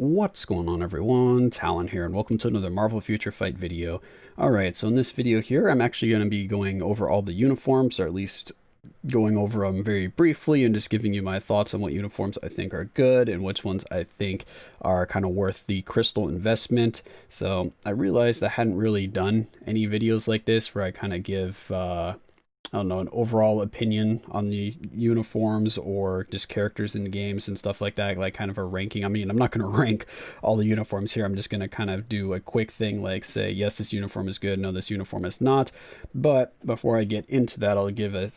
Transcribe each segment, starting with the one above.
What's going on, everyone? Talen here, and welcome to another Marvel Future Fight video. Alright, so in this video here, I'm actually going to be going over all the uniforms, or at least going over them very briefly and just giving you my thoughts on what uniforms I think are good and which ones I think are kind of worth the crystal investment. So I realized I hadn't really done any videos like this where I kind of give I don't know, an overall opinion on the uniforms or just characters in the games and stuff like that, like kind of a ranking. I mean, I'm not going to rank all the uniforms here. I'm just going to kind of do a quick thing like say, yes, this uniform is good. No, this uniform is not. But before I get into that, I'll give a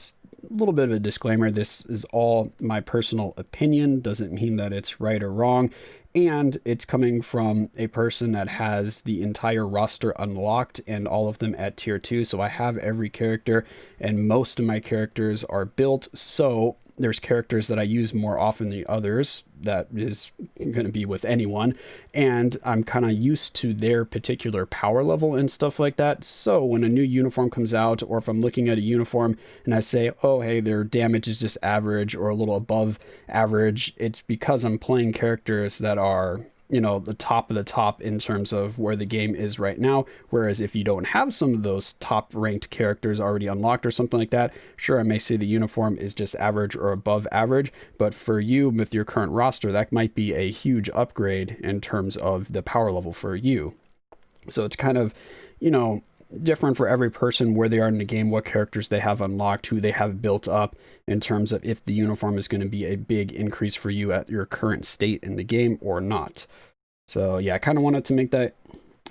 little bit of a disclaimer. This is all my personal opinion. Doesn't mean that it's right or wrong. And it's coming from a person that has the entire roster unlocked and all of them at tier 2. So I have every character and most of my characters are built. So there's characters that I use more often than others. That is going to be with anyone. And I'm kind of used to their particular power level and stuff like that. So when a new uniform comes out, or if I'm looking at a uniform and I say, oh, hey, their damage is just average or a little above average, it's because I'm playing characters that are, you know, the top of the top in terms of where the game is right now. Whereas if you don't have some of those top ranked characters already unlocked or something like that, sure, I may say the uniform is just average or above average. But for you with your current roster, that might be a huge upgrade in terms of the power level for you. So it's kind of, you know, different for every person where they are in the game, what characters they have unlocked, who they have built up in terms of if the uniform is going to be a big increase for you at your current state in the game or not. So yeah, I kind of wanted to make that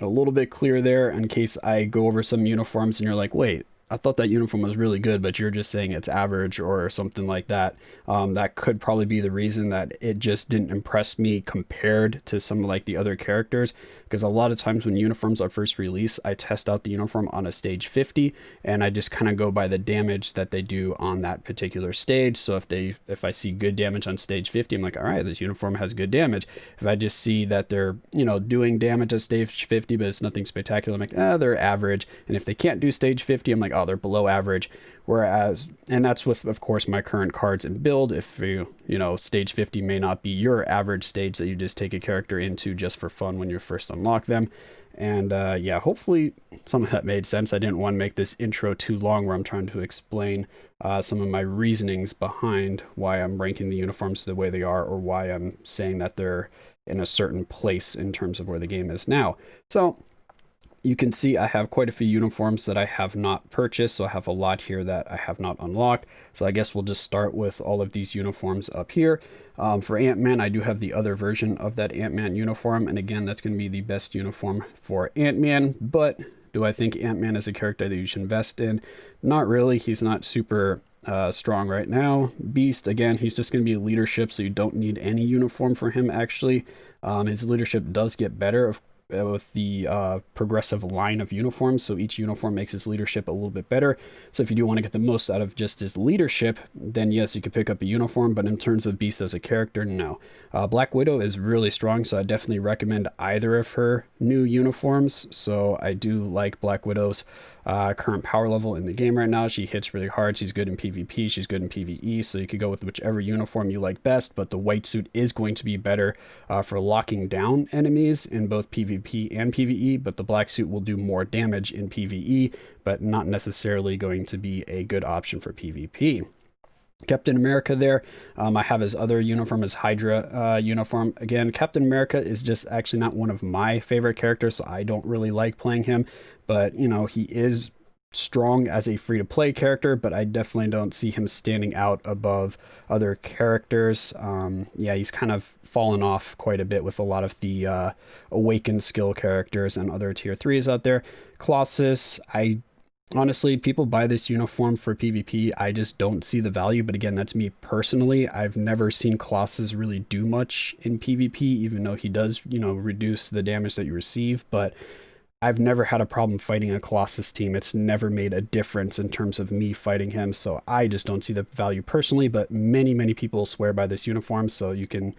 a little bit clear there in case I go over some uniforms and you're like, wait, I thought that uniform was really good, but you're just saying it's average or something like that. That could probably be the reason that it just didn't impress me compared to some of like the other characters. Because a lot of times when uniforms are first released, I test out the uniform on a stage 50 and I just kind of go by the damage that they do on that particular stage. So if I see good damage on stage 50, I'm like, all right, this uniform has good damage. If I just see that they're, you know, doing damage at stage 50, but it's nothing spectacular, I'm like, they're average. And if they can't do stage 50, I'm like, oh, they're below average. Whereas, and that's with, of course, my current cards and build. If you know, stage 50 may not be your average stage that you just take a character into just for fun when you first unlock them. And yeah, hopefully some of that made sense. I didn't want to make this intro too long where I'm trying to explain some of my reasonings behind why I'm ranking the uniforms the way they are, or why I'm saying that they're in a certain place in terms of where the game is now. So you can see I have quite a few uniforms that I have not purchased, so I have a lot here that I have not unlocked. So I guess we'll just start with all of these uniforms up here. For Ant-Man, I do have the other version of that Ant-Man uniform, and again, that's going to be the best uniform for Ant-Man, but do I think Ant-Man is a character that you should invest in? Not really. He's not super strong right now. Beast, again, he's just going to be leadership, so you don't need any uniform for him, actually. His leadership does get better, with the progressive line of uniforms, so each uniform makes his leadership a little bit better. So if you do want to get the most out of just his leadership, then yes, you could pick up a uniform, but in terms of Beast as a character, no. Black Widow is really strong, so I definitely recommend either of her new uniforms. So I do like Black Widow's current power level in the game right now. She hits really hard. She's good in PvP. She's good in PvE. So you could go with whichever uniform you like best, but the white suit is going to be better for locking down enemies in both PvP and PvE, but the black suit will do more damage in PvE, but not necessarily going to be a good option for PvP. Captain America there, I have his other uniform, his Hydra uniform. Again, Captain America is just actually not one of my favorite characters, so I don't really like playing him. But, you know, he is strong as a free-to-play character, but I definitely don't see him standing out above other characters. Yeah, he's kind of fallen off quite a bit with a lot of the awakened skill characters and other tier 3s out there. Colossus, honestly, people buy this uniform for PvP. I just don't see the value, but again, that's me personally. I've never seen Colossus really do much in PvP, even though he does, you know, reduce the damage that you receive, but I've never had a problem fighting a Colossus team. It's never made a difference in terms of me fighting him, so I just don't see the value personally, but many people swear by this uniform, so you can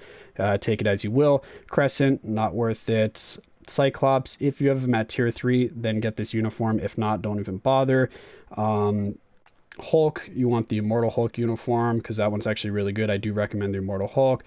take it as you will. Crescent, not worth it. Cyclops, if you have him at tier 3, then get this uniform. If not, don't even bother. Hulk, you want the Immortal Hulk uniform, because that one's actually really good. I do recommend the Immortal Hulk.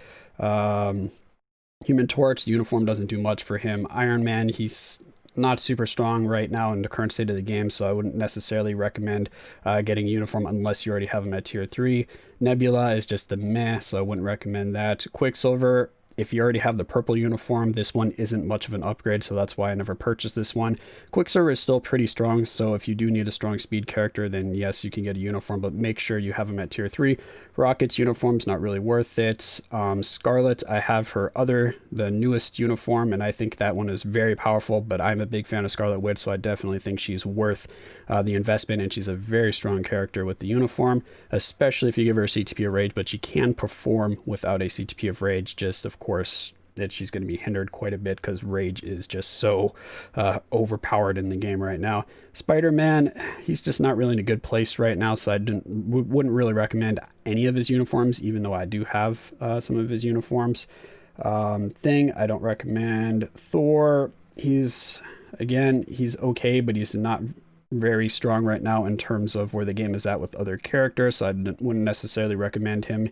Human Torch, the uniform doesn't do much for him. Iron Man, he's not super strong right now in the current state of the game, so I wouldn't necessarily recommend getting a uniform unless you already have him at tier 3. Nebula is just a meh, so I wouldn't recommend that. Quicksilver, if you already have the purple uniform, this one isn't much of an upgrade, so that's why I never purchased this one. Quicksilver is still pretty strong, so if you do need a strong speed character, then yes, you can get a uniform, but make sure you have him at tier 3. Rocket's uniform's not really worth it. Scarlet, I have the newest uniform, and I think that one is very powerful, but I'm a big fan of Scarlet Witch, so I definitely think she's worth the investment, and she's a very strong character with the uniform, especially if you give her a CTP of Rage, but she can perform without a CTP of Rage, just of course that she's going to be hindered quite a bit because Rage is just so overpowered in the game right now. Spider-Man, he's just not really in a good place right now, so I wouldn't really recommend any of his uniforms, even though I do have some of his uniforms. Thing, I don't recommend. Thor, he's okay, but he's not very strong right now in terms of where the game is at with other characters, so I wouldn't necessarily recommend him.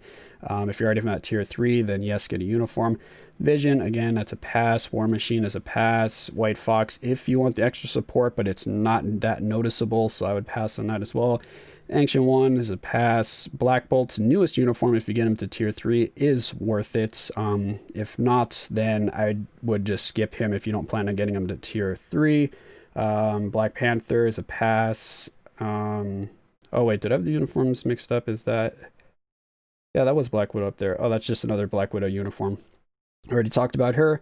If you're already at tier 3, then yes, get a uniform. Vision, again, that's a pass. War Machine is a pass. White Fox, if you want the extra support, but it's not that noticeable, so I would pass on that as well. Ancient One is a pass. Black Bolt's newest uniform, if you get him to tier 3, is worth it. If not, then I would just skip him if you don't plan on getting him to tier 3. Black Panther is a pass. Oh wait, did I have the uniforms mixed up? Is that... Yeah, that was Black Widow up there. Oh, that's just another Black Widow uniform. Already talked about her.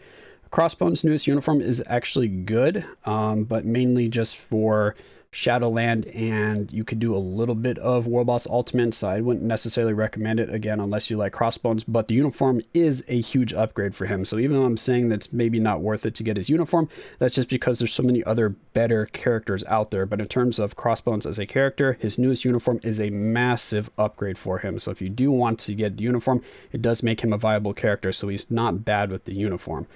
Crossbone's newest uniform is actually good, but mainly just for Shadowland, and you could do a little bit of War Boss Ultimate, so I wouldn't necessarily recommend it, again, unless you like Crossbones, but the uniform is a huge upgrade for him. So even though I'm saying that's maybe not worth it to get his uniform, that's just because there's so many other better characters out there. But in terms of Crossbones as a character, his newest uniform is a massive upgrade for him. So if you do want to get the uniform, it does make him a viable character, so he's not bad with the uniform.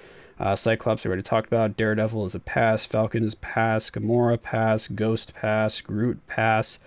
Cyclops, I already talked about. Daredevil is a pass. Falcon is pass. Gamora pass. Ghost pass. Groot pass.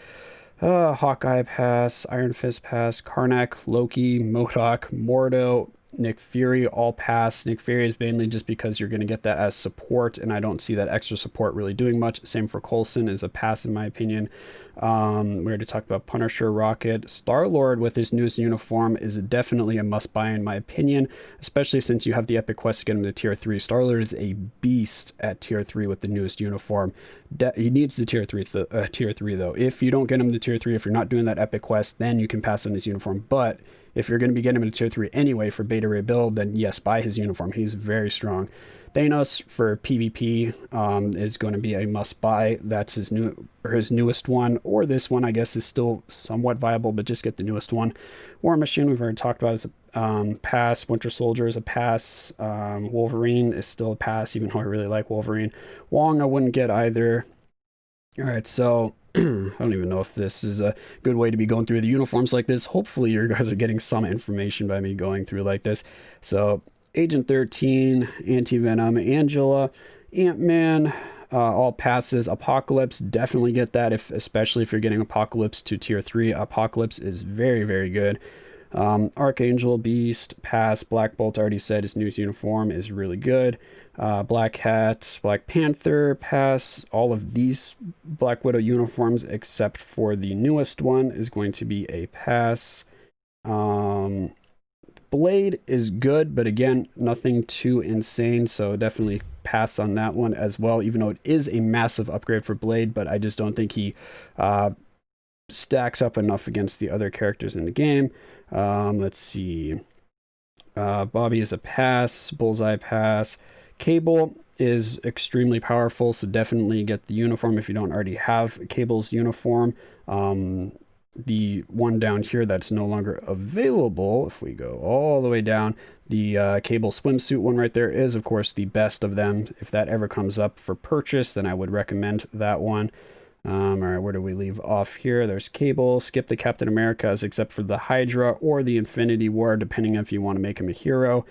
Hawkeye pass. Iron Fist pass. Karnak, Loki, MODOK, Mordo, Nick Fury, all pass. Nick Fury is mainly just because you're going to get that as support, and I don't see that extra support really doing much. Same for Coulson, is a pass in my opinion. We already talked about Punisher, Rocket. Star-Lord with his newest uniform is definitely a must-buy in my opinion, especially since you have the epic quest to get him to tier 3. Star-Lord is a beast at tier 3 with the newest uniform. He needs the tier 3 though. If you don't get him to tier 3, if you're not doing that epic quest, then you can pass on his uniform. But if you're going to be getting him to tier 3 anyway for beta rebuild, then yes, buy his uniform. He's very strong. Thanos for PvP is going to be a must-buy. That's his newest one, or this one I guess is still somewhat viable, but just get the newest one. War Machine we've already talked about is a pass. Winter Soldier is a pass. Wolverine is still a pass, even though I really like Wolverine. Wong I wouldn't get either. All right, so I don't even know if this is a good way to be going through the uniforms like this. Hopefully you guys are getting some information by me going through like this. So Agent 13, Anti-Venom, Angela, Ant-Man, all passes. Apocalypse, definitely get that, especially if you're getting Apocalypse to tier 3. Apocalypse is very, very good. Archangel, Beast, pass. Black Bolt, already said his newest uniform is really good. Black Cat, Black Panther, pass. All of these Black Widow uniforms, except for the newest one, is going to be a pass. Blade is good, but again, nothing too insane, so definitely pass on that one as well, even though it is a massive upgrade for Blade, but I just don't think he stacks up enough against the other characters in the game. Let's see. Bobby is a pass. Bullseye pass. Cable is extremely powerful, so definitely get the uniform if you don't already have Cable's uniform. The one down here that's no longer available, if we go all the way down, the Cable swimsuit one right there is, of course, the best of them. If that ever comes up for purchase, then I would recommend that one. All right, where do we leave off here? There's Cable. Skip the Captain Americas, except for the Hydra or the Infinity War, depending if you want to make him a hero.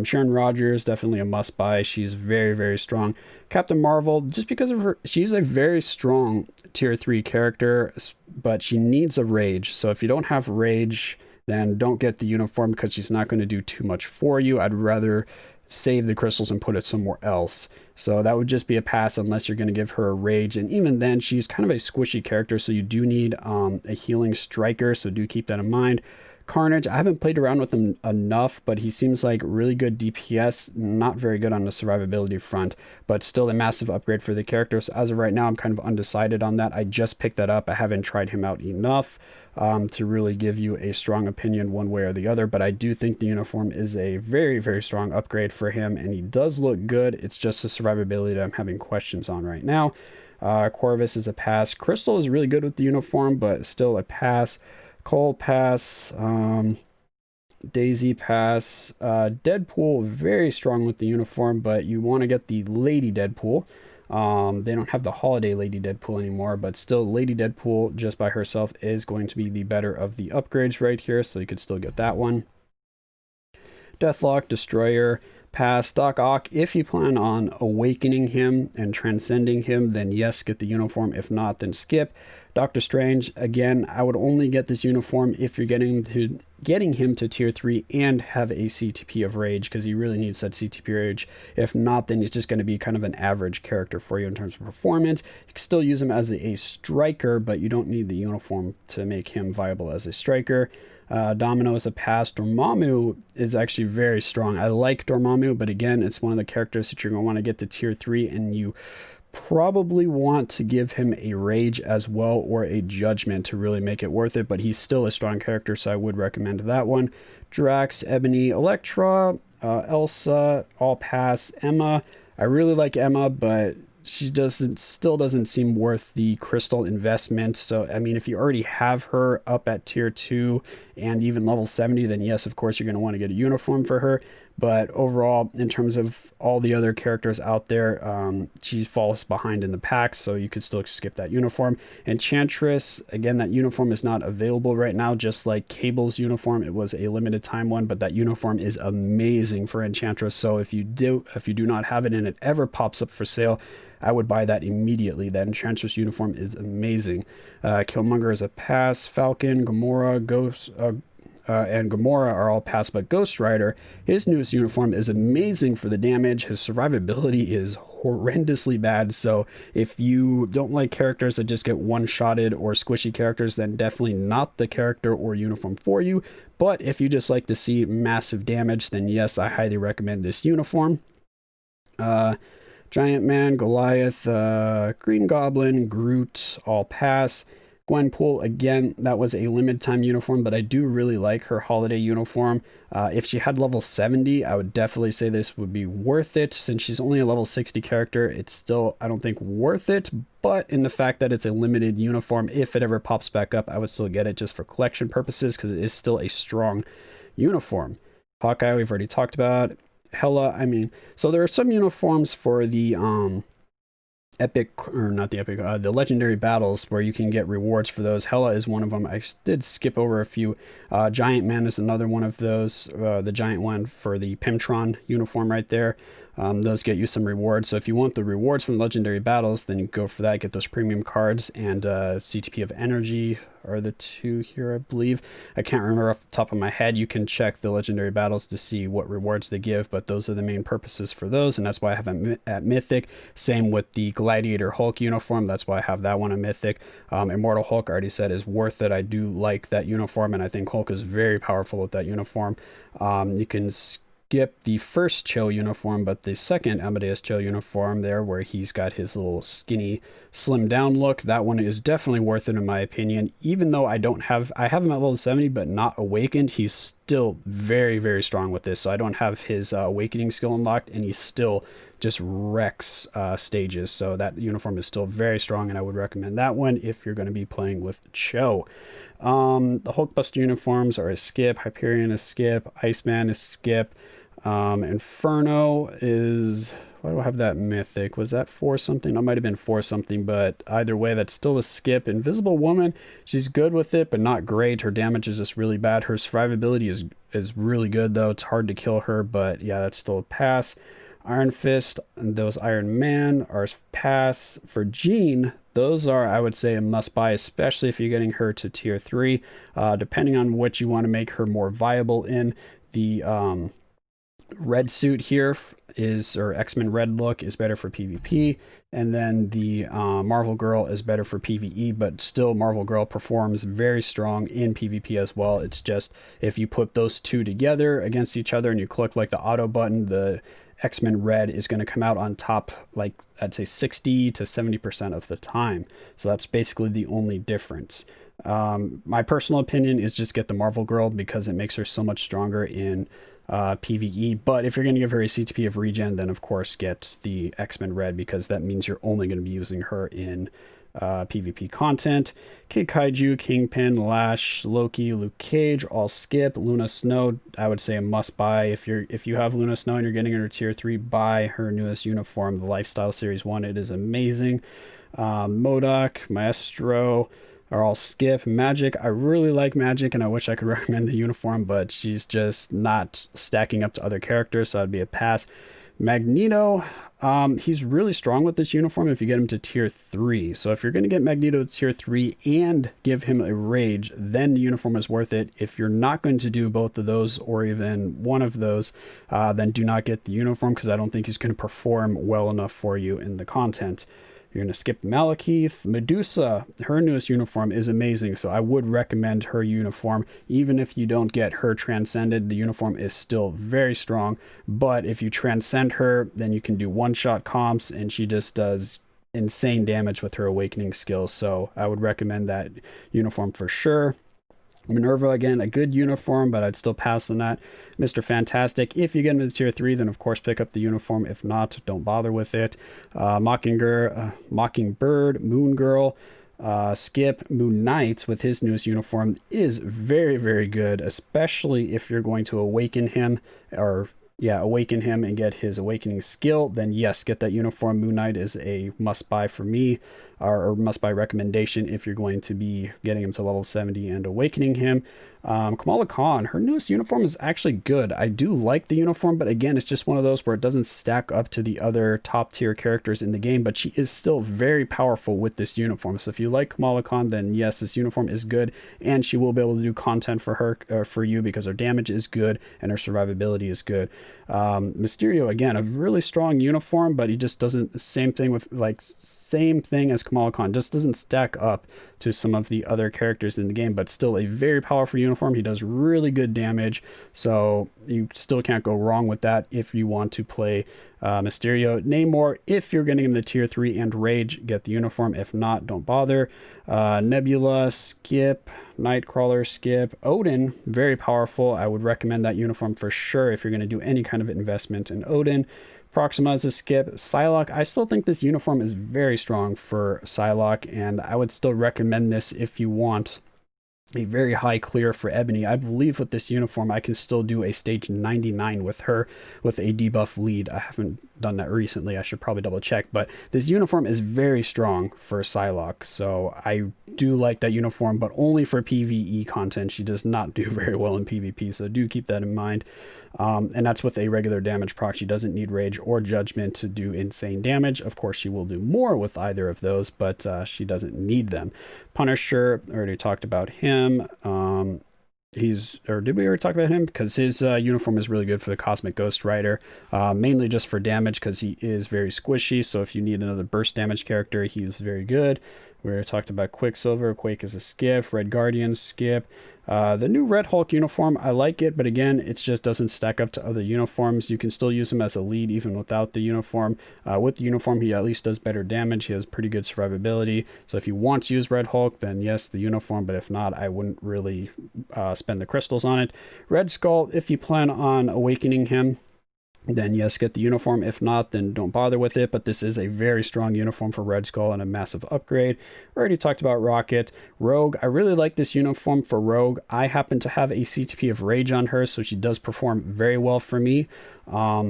Sharon Rodgers, definitely a must-buy. She's very, very strong. Captain Marvel, just because of her, she's a very strong tier 3 character, but she needs a rage. So if you don't have rage, then don't get the uniform because she's not going to do too much for you. I'd rather save the crystals and put it somewhere else. So that would just be a pass unless you're going to give her a rage. And even then, she's kind of a squishy character, so you do need a healing striker, so do keep that in mind. Carnage, I haven't played around with him enough, but he seems like really good DPS, not very good on the survivability front, but still a massive upgrade for the character. So as of right now, I'm kind of undecided on that. I just picked that up. I haven't tried him out enough to really give you a strong opinion one way or the other, but I do think the uniform is a very, very strong upgrade for him, and he does look good. It's just the survivability that I'm having questions on right now. Corvus is a pass. Crystal is really good with the uniform, but still a pass. Cole pass, Daisy pass, Deadpool very strong with the uniform, but you want to get the Lady Deadpool. They don't have the Holiday Lady Deadpool anymore, but still Lady Deadpool just by herself is going to be the better of the upgrades right here, so you could still get that one. Deathlock, Destroyer, pass. Doc Ock, if you plan on awakening him and transcending him, then yes, get the uniform. If not, then skip. Doctor Strange, again, I would only get this uniform if you're getting him to tier 3 and have a CTP of Rage, because he really needs that CTP Rage. If not, then he's just going to be kind of an average character for you in terms of performance. You can still use him as a striker, but you don't need the uniform to make him viable as a striker. Domino is a pass. Dormammu is actually very strong. I like Dormammu, but again, it's one of the characters that you're going to want to get to tier 3, and you probably want to give him a Rage as well, or a Judgment to really make it worth it, but he's still a strong character, so I would recommend that one. Drax, Ebony, Elektra, Elsa, all pass. Emma, I really like Emma, but she still doesn't seem worth the crystal investment. So I mean, if you already have her up at tier 2 and even level 70, then yes, of course you're going to want to get a uniform for her. But overall, in terms of all the other characters out there, she falls behind in the pack, so you could still skip that uniform. Enchantress, again, that uniform is not available right now, just like Cable's uniform. It was a limited time one, but that uniform is amazing for Enchantress. So if you do not have it and it ever pops up for sale, I would buy that immediately. That Enchantress uniform is amazing. Killmonger is a pass. Falcon, Gamora, Ghost, and Gamora are all pass, but Ghost Rider, his newest uniform is amazing for the damage. His survivability is horrendously bad, so if you don't like characters that just get one-shotted or squishy characters, then definitely not the character or uniform for you. But if you just like to see massive damage, then yes, I highly recommend this uniform. Giant Man, Goliath, Green Goblin, Groot, all pass. Gwenpool, again, that was a limited time uniform, but I do really like her holiday uniform. If she had level 70, I would definitely say this would be worth it. Since she's only a level 60 character, it's still, I don't think, worth it. But in the fact that it's a limited uniform, if it ever pops back up, I would still get it just for collection purposes, because it is still a strong uniform. Hawkeye, we've already talked about. Hela, I mean, so there are some uniforms for the the legendary battles where you can get rewards for those. Hela is one of them. I did skip over a few. Giant Man is another one of those. The giant one for the Pimtron uniform right there. Those get you some rewards. So if you want the rewards from legendary battles, then you go for that, get those premium cards, and CTP of Energy are the two here, I believe. I can't remember off the top of my head. You can check the legendary battles to see what rewards they give, but those are the main purposes for those, and that's why I have them at Mythic. Same with the Gladiator Hulk uniform. That's why I have that one at Mythic. Immortal Hulk, I already said, is worth it. I do like that uniform, and I think Hulk is very powerful with that uniform. You can skip the first Chill uniform, but the second Amadeus Chill uniform there, where he's got his little skinny, slim down look, that one is definitely worth it in my opinion. Even though I have him at level 70, but not awakened, he's still very, very strong with this. So I don't have his awakening skill unlocked, and he still just wrecks stages. So that uniform is still very strong, and I would recommend that one if you're going to be playing with Cho. The Hulkbuster uniforms are a skip. Hyperion is skip. Iceman is skip. Inferno is, why do I have that Mythic? Was that 4 something? That might have been 4 something, but either way, that's still a skip. Invisible Woman, she's good with it, but not great. Her damage is just really bad. Her survivability is really good, though. It's hard to kill her, but yeah, that's still a pass. Iron Fist and those Iron Man are pass. For Jean, those are, I would say, a must buy, especially if you're getting her to tier 3, depending on what you want to make her more viable in. The red suit here is, or X-Men red look is better for PvP, and then the Marvel Girl is better for PvE, but still Marvel Girl performs very strong in PvP as well. It's just if you put those two together against each other and you click like the auto button, the X-Men red is going to come out on top, like I'd say 60 to 70% of the time. So that's basically the only difference. My personal opinion is just get the Marvel Girl because it makes her so much stronger in PvE. But if you're going to give her a CTP of regen, then of course get the X-Men red, because that means you're only going to be using her in PvP content. Kid Kaiju, Kingpin, Lash, Loki, Luke Cage, all skip. Luna Snow, I would say a must buy. If you have Luna Snow and you're getting her tier 3, buy her newest uniform, the Lifestyle Series 1. It is amazing. MODOK, Maestro are all skip. Magic, I really like Magic and I wish I could recommend the uniform, but she's just not stacking up to other characters, so I'd be a pass. Magneto, he's really strong with this uniform if you get him to tier 3. So if you're going to get Magneto to tier 3 and give him a rage, then the uniform is worth it. If you're not going to do both of those or even one of those, then do not get the uniform, because I don't think he's going to perform well enough for you in the content. You're going to skip Malekith. Medusa, her newest uniform is amazing, so I would recommend her uniform. Even if you don't get her transcended, the uniform is still very strong. But if you transcend her, then you can do one-shot comps, and she just does insane damage with her awakening skills. So I would recommend that uniform for sure. Minerva, again, a good uniform, but I'd still pass on that. Mr. Fantastic, if you get into tier 3, then of course pick up the uniform. If not, don't bother with it. Mockingbird, Moon Girl, skip. Moon Knight with his newest uniform is very, very good, especially if you're going to awaken him, awaken him and get his awakening skill. Then yes, get that uniform. Moon Knight is a must buy for me, or must buy recommendation if you're going to be getting him to level 70 and awakening him. Kamala Khan, her newest uniform is actually good. I do like the uniform, but again, it's just one of those where it doesn't stack up to the other top tier characters in the game, but she is still very powerful with this uniform. So if you like Kamala Khan, then yes, this uniform is good, and she will be able to do content for her, for you, because her damage is good and her survivability is good. Mysterio, again, a really strong uniform, but he just doesn't, same thing as Kamala Khan, just doesn't stack up to some of the other characters in the game, but still a very powerful uniform. He does really good damage, so you still can't go wrong with that if you want to play Mysterio. Namor, if you're getting him the tier 3 and rage, get the uniform. If not, don't bother. Nebula, skip. Nightcrawler, skip. Odin, very powerful. I would recommend that uniform for sure if you're going to do any kind of investment in Odin. Proxima is a skip. Psylocke, I still think this uniform is very strong for Psylocke, and I would still recommend this if you want a very high clear for Ebony. I believe with this uniform I can still do a stage 99 with her with a debuff lead. I haven't done that recently, I should probably double check, but this uniform is very strong for Psylocke, so I do like that uniform, but only for PvE content. She does not do very well in PvP, so do keep that in mind. And that's with a regular damage proc. She doesn't need rage or judgment to do insane damage. Of course, she will do more with either of those, but she doesn't need them. Punisher, already talked about him. Did we already talk about him? Because his uniform is really good for the Cosmic Ghost Rider, mainly just for damage, because he is very squishy. So if you need another burst damage character, he's very good. We already talked about Quicksilver. Quake is a skip. Red Guardian, skip. The new Red Hulk uniform, I like it, but again, it just doesn't stack up to other uniforms. You can still use him as a lead even without the uniform. With the uniform, he at least does better damage. He has pretty good survivability. So if you want to use Red Hulk, then yes, the uniform, but if not, I wouldn't really spend the crystals on it. Red Skull, if you plan on awakening him, then yes, get the uniform. If not, then don't bother with it, but this is a very strong uniform for Red Skull and a massive upgrade. We already talked about Rocket. Rogue, I really like this uniform for Rogue. I happen to have a CTP of Rage on her, so she does perform very well for me.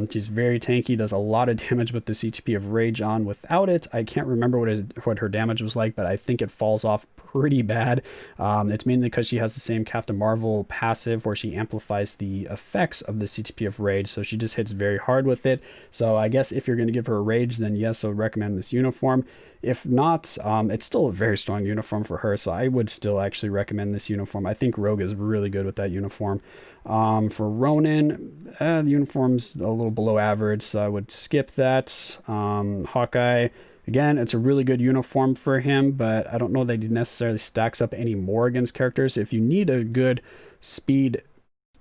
She's very tanky, does a lot of damage with the CTP of Rage on. Without it, I can't remember what her damage was like, but I think it falls off pretty bad. It's mainly because she has the same Captain Marvel passive where she amplifies the effects of the CTP of Rage, so she just hits very hard with it. So I guess if you're going to give her a Rage, then yes, I would recommend this uniform. If not, it's still a very strong uniform for her, so I would still actually recommend this uniform. I think Rogue is really good with that uniform. For Ronin, the uniform's a little below average, so I would skip that. Hawkeye, again, it's a really good uniform for him, but I don't know that he necessarily stacks up any more against characters. If you need a good speed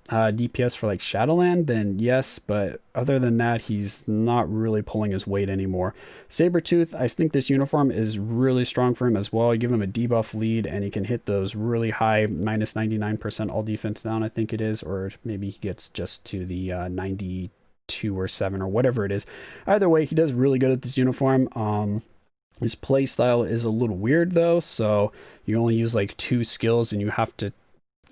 DPS for like Shadowland, then yes, but other than that, he's not really pulling his weight anymore. Saber Tooth, I think this uniform is really strong for him as well. You give him a debuff lead and he can hit those really high minus 99% all defense down, I think it is, or maybe he gets just to the 92 or 7 or whatever it is. Either way, he does really good at this uniform. His play style is a little weird though, so you only use like 2 skills and you have to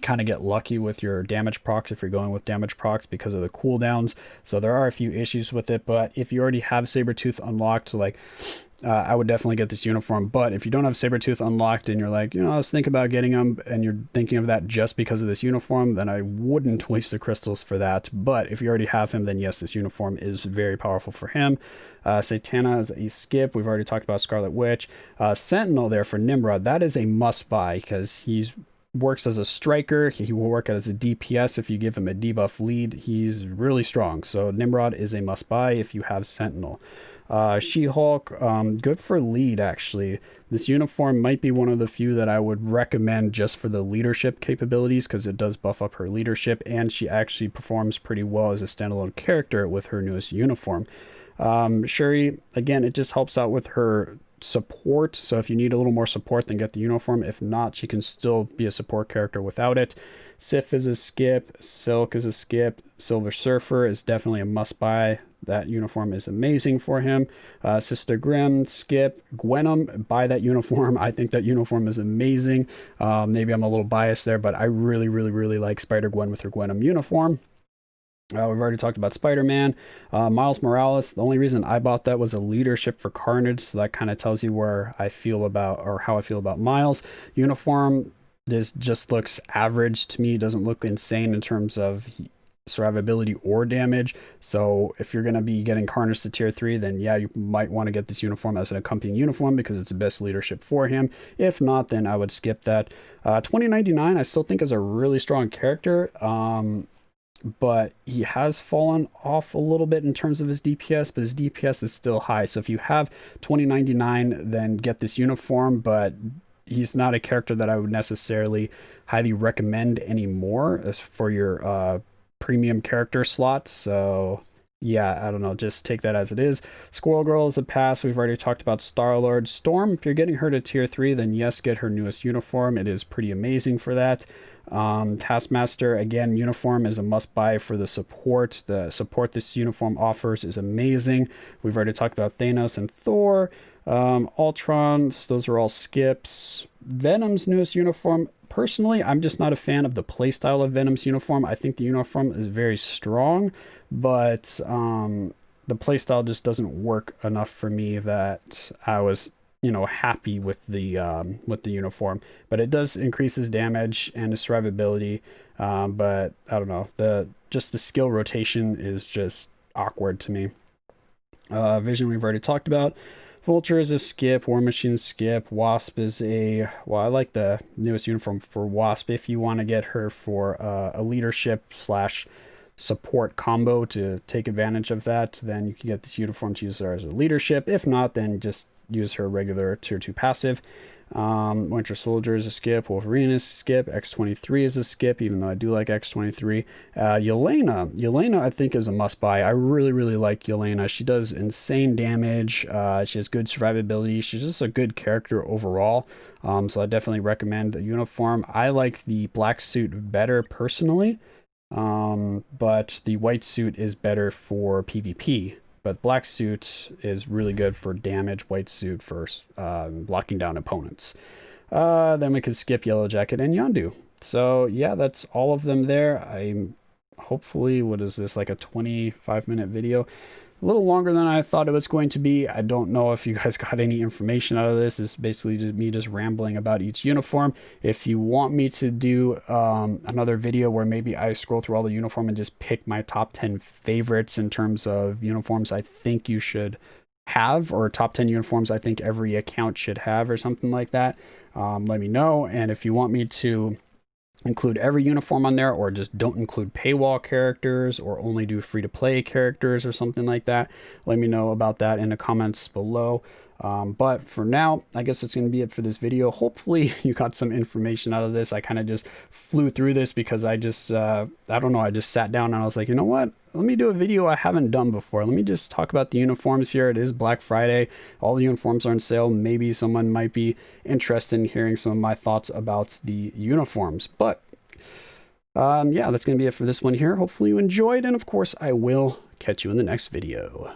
kind of get lucky with your damage procs if you're going with damage procs because of the cooldowns. So there are a few issues with it, but if you already have Saber Tooth unlocked, like I would definitely get this uniform. But if you don't have Saber Tooth unlocked and you're like, you know, I was thinking about getting them and you're thinking of that just because of this uniform, then I wouldn't waste the crystals for that. But if you already have him, then yes, this uniform is very powerful for him. Satana is a skip. We've already talked about Scarlet Witch. Sentinel there for Nimrod, that is a must buy because he's works as a striker. He will work as a DPS if you give him a debuff lead. He's really strong. So Nimrod is a must buy if you have Sentinel. She-Hulk, good for lead actually. This uniform might be one of the few that I would recommend just for the leadership capabilities because it does buff up her leadership and she actually performs pretty well as a standalone character with her newest uniform. Shuri, again, it just helps out with her support, so if you need a little more support, then get the uniform. If not, she can still be a support character without it. Sif is a skip. Silk is a skip. Silver Surfer is definitely a must buy. That uniform is amazing for him. Sister Grimm, skip. Gwenom, buy that uniform. I think that uniform is amazing. Maybe I'm a little biased there, but I really like Spider-Gwen with her Gwenom uniform. We've already talked about Spider-Man. Miles Morales, the only reason I bought that was a leadership for Carnage, so that kind of tells you where I feel about, or how I feel about Miles. Uniform, this just looks average to me. It doesn't look insane in terms of survivability or damage. So if you're going to be getting Carnage to tier 3, then yeah, you might want to get this uniform as an accompanying uniform because it's the best leadership for him. If not, then I would skip that. 2099 I still think is a really strong character. But he has fallen off a little bit in terms of his DPS, but his DPS is still high. So if you have 2099, then get this uniform, but he's not a character that I would necessarily highly recommend anymore as for your premium character slot. So yeah, I don't know, just take that as it is. Squirrel Girl is a pass. We've already talked about Star-Lord. Storm, if you're getting her to tier 3, then yes, get her newest uniform. It is pretty amazing for that. Taskmaster, again, uniform is a must buy for the support. The support this uniform offers is amazing. We've already talked about Thanos and Thor. Ultrons, those are all skips. Venom's newest uniform, personally, I'm just not a fan of the playstyle of Venom's uniform. I think the uniform is very strong, but the playstyle just doesn't work enough for me that I was, you know, happy with the uniform. But it does increase his damage and his survivability. But I don't know, the skill rotation is just awkward to me. Vision we've already talked about. Vulture is a skip. War Machine skip. Wasp is a, well, I like the newest uniform for Wasp. If you want to get her for a leadership slash support combo to take advantage of that, then you can get this uniform to use her as a leadership. If not, then just use her regular tier 2 passive. Winter Soldier is a skip. Wolverine is a skip. X-23 is a skip, even though I do like X-23. Yelena I think is a must buy. I really like Yelena. She does insane damage. She has good survivability. She's just a good character overall. So I definitely recommend the uniform. I like the black suit better personally, but the white suit is better for PvP. But black suit is really good for damage, white suit for locking down opponents. Then we could skip Yellow Jacket and Yondu. So yeah, that's all of them there. I'm hopefully, what is this, like a 25-minute video? A little longer than I thought it was going to be. I don't know if you guys got any information out of this. It's basically just me just rambling about each uniform. If you want me to do another video where maybe I scroll through all the uniform and just pick my top 10 favorites in terms of uniforms I think you should have, or top 10 uniforms I think every account should have, or something like that, let me know. And if you want me to include every uniform on there, or just don't include paywall characters, or only do free-to-play characters or something like that, let me know about that in the comments below. But for now, I guess it's going to be it for this video. Hopefully you got some information out of this. I kind of just flew through this because I just, I don't know, I just sat down and I was like, you know what? Let me do a video I haven't done before. Let me just talk about the uniforms here. It is Black Friday. All the uniforms are on sale. Maybe someone might be interested in hearing some of my thoughts about the uniforms. But yeah, that's going to be it for this one here. Hopefully you enjoyed. And of course, I will catch you in the next video.